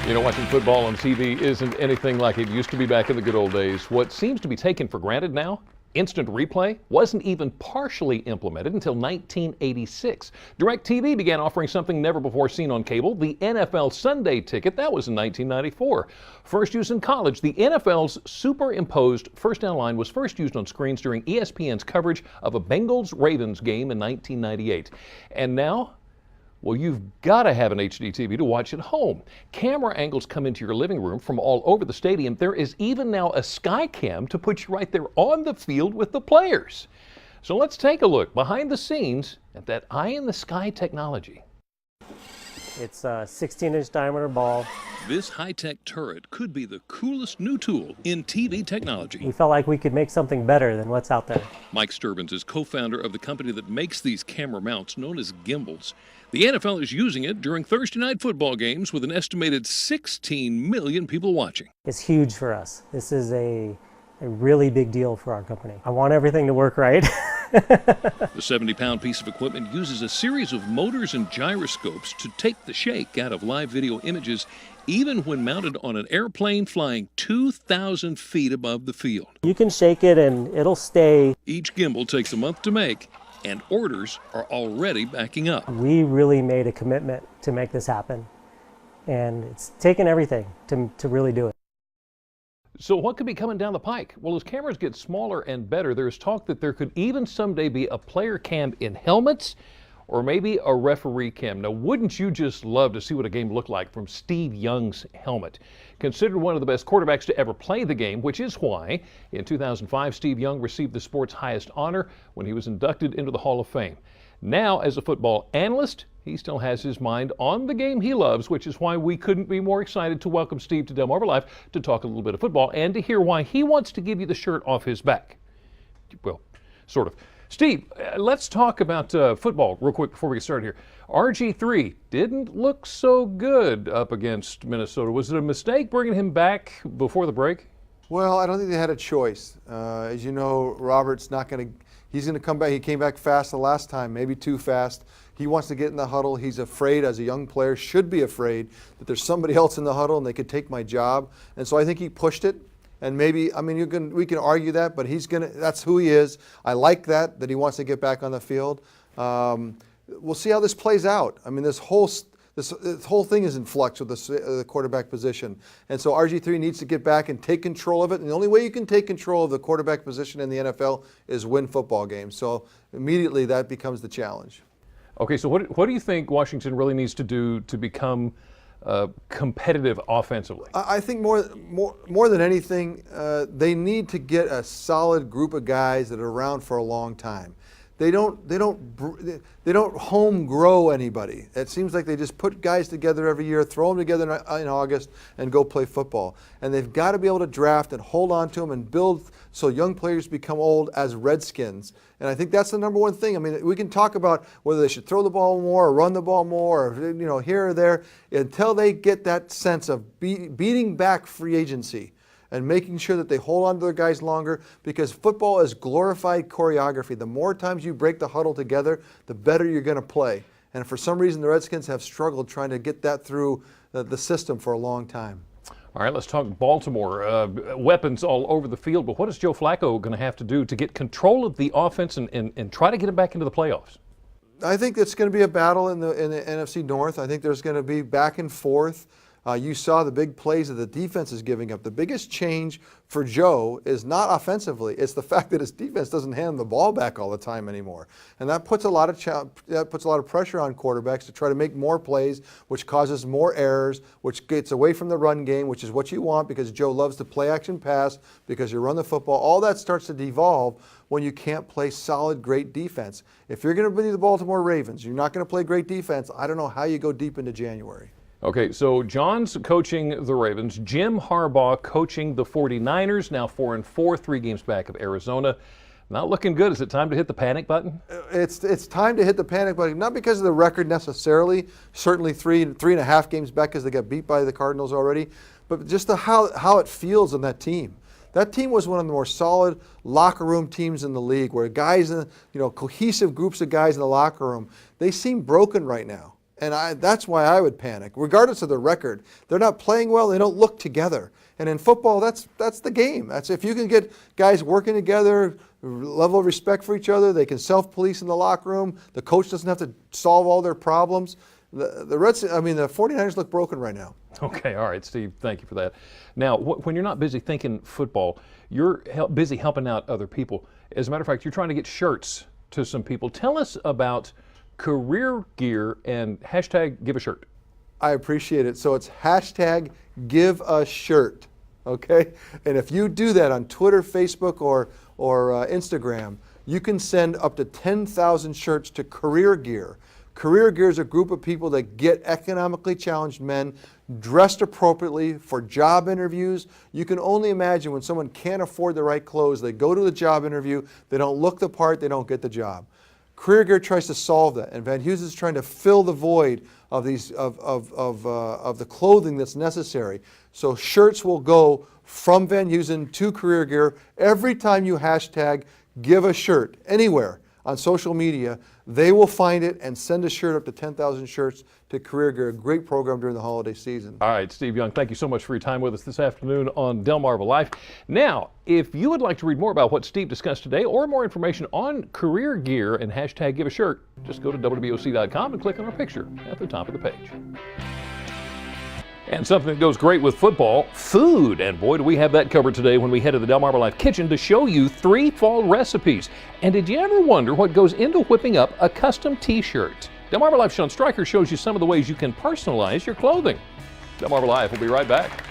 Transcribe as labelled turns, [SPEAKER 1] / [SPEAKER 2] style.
[SPEAKER 1] You know, watching football on TV isn't anything like it used to be back in the good old days. What seems to be taken for granted now, instant replay, wasn't even partially implemented until 1986. DirecTV began offering something never before seen on cable, the NFL Sunday Ticket. That was in 1994. First used in college, the NFL's superimposed first down line was first used on screens during ESPN's coverage of a Bengals-Ravens game in 1998. And now, well, you've got to have an HD TV to watch at home. Camera angles come into your living room from all over the stadium. There is even now a sky cam to put you right there on the field with the players. So let's take a look behind the scenes at that eye-in-the-sky technology.
[SPEAKER 2] It's a 16-inch diameter ball.
[SPEAKER 1] This high-tech turret could be the coolest new tool in TV technology.
[SPEAKER 2] We felt like we could make something better than what's out there.
[SPEAKER 1] Mike Sterbenz is co-founder of the company that makes these camera mounts known as gimbals. The NFL is using it during Thursday night football games with an estimated 16 million people watching.
[SPEAKER 2] It's huge for us. This is a really big deal for our company. I want everything to work right.
[SPEAKER 1] The 70-pound piece of equipment uses a series of motors and gyroscopes to take the shake out of live video images, even when mounted on an airplane flying 2,000 feet above the field.
[SPEAKER 2] You can shake it and it'll stay.
[SPEAKER 1] Each gimbal takes a month to make, and orders are already backing up.
[SPEAKER 2] We really made a commitment to make this happen, and it's taken everything to really do it.
[SPEAKER 1] So what could be coming down the pike? Well, as cameras get smaller and better, there's talk that there could even someday be a player cam in helmets, or maybe a referee cam. Now, wouldn't you just love to see what a game looked like from Steve Young's helmet? Considered one of the best quarterbacks to ever play the game, which is why in 2005, Steve Young received the sport's highest honor when he was inducted into the Hall of Fame. Now, as a football analyst, he still has his mind on the game he loves, which is why we couldn't be more excited to welcome Steve to Delmarva Live to talk a little bit of football and to hear why he wants to give you the shirt off his back. Well, sort of. Steve, let's talk about football real quick before we get started here. RG3 didn't look so good up against Minnesota. Was it a mistake bringing him back before the break?
[SPEAKER 3] Well, I don't think they had a choice. As you know, Robert's not going to, he's going to come back. He came back fast the last time, maybe too fast. He wants to get in the huddle. He's afraid, as a young player, should be afraid that there's somebody else in the huddle and they could take my job. And so I think he pushed it. And maybe, I mean, we can argue that, but that's who he is. I like that he wants to get back on the field. We'll see how this plays out. I mean, this whole thing is in flux with the quarterback position. And so RG3 needs to get back and take control of it. And the only way you can take control of the quarterback position in the NFL is win football games. So immediately that becomes the challenge.
[SPEAKER 1] Okay, so what do you think Washington really needs to do to become competitive offensively?
[SPEAKER 3] I think more than anything, they need to get a solid group of guys that are around for a long time. They don't home grow anybody. It seems like they just put guys together every year, throw them together in August, and go play football. And they've got to be able to draft and hold on to them and build so young players become old as Redskins. And I think that's the number one thing. I mean, we can talk about whether they should throw the ball more or run the ball more, or here or there, until they get that sense of beating back free agency and making sure that they hold on to their guys longer, because football is glorified choreography. The more times you break the huddle together, the better you're going to play. And for some reason, the Redskins have struggled trying to get that through the system for a long time.
[SPEAKER 1] All right, let's talk Baltimore. Weapons all over the field, but what is Joe Flacco going to have to do to get control of the offense and try to get him back into the playoffs?
[SPEAKER 3] I think it's going to be a battle in the NFC North. I think there's going to be back and forth. You saw the big plays that the defense is giving up. The biggest change for Joe is not offensively. It's the fact that his defense doesn't hand the ball back all the time anymore. And that puts a lot of pressure on quarterbacks to try to make more plays, which causes more errors, which gets away from the run game, which is what you want because Joe loves to play action pass, because you run the football. All that starts to devolve when you can't play solid, great defense. If you're going to be the Baltimore Ravens, you're not going to play great defense, I don't know how you go deep into January.
[SPEAKER 1] Okay, so John's coaching the Ravens. Jim Harbaugh coaching the 49ers, now 4-4, 3 games back of Arizona. Not looking good. Is it time to hit the panic button?
[SPEAKER 3] It's time to hit the panic button, not because of the record necessarily, certainly three and a half games back because they got beat by the Cardinals already, but just how it feels on that team. That team was one of the more solid locker room teams in the league, where guys, cohesive groups of guys in the locker room, they seem broken right now. And that's why I would panic. Regardless of the record, they're not playing well, they don't look together. And in football, that's the game. That's if you can get guys working together, level of respect for each other, they can self-police in the locker room, the coach doesn't have to solve all their problems. The 49ers look broken right now.
[SPEAKER 1] Okay, all right, Steve, thank you for that. Now, when you're not busy thinking football, you're busy helping out other people. As a matter of fact, you're trying to get shirts to some people. Tell us about Career Gear and hashtag Give a Shirt.
[SPEAKER 3] I appreciate it. So it's hashtag Give a Shirt, okay? And if you do that on Twitter, Facebook, or Instagram, you can send up to 10,000 shirts to Career Gear. Career Gear is a group of people that get economically challenged men dressed appropriately for job interviews. You can only imagine when someone can't afford the right clothes, they go to the job interview, they don't look the part, they don't get the job. Career Gear tries to solve that, and Van Heusen is trying to fill the void of the clothing that's necessary. So shirts will go from Van Heusen to Career Gear every time you hashtag Give a Shirt anywhere on social media. They will find it and send a shirt up to 10,000 shirts to Career Gear, a great program during the holiday season.
[SPEAKER 1] All right, Steve Young, thank you so much for your time with us this afternoon on Delmarva Life. Now, if you would like to read more about what Steve discussed today or more information on Career Gear and hashtag Give a Shirt, just go to WBOC.com and click on our picture at the top of the page. And something that goes great with football, food. And boy, do we have that covered today when we head to the Delmarva Life Kitchen to show you 3 fall recipes. And did you ever wonder what goes into whipping up a custom t-shirt? Delmarva Life Sean Stryker shows you some of the ways you can personalize your clothing. Delmarva Life will be right back.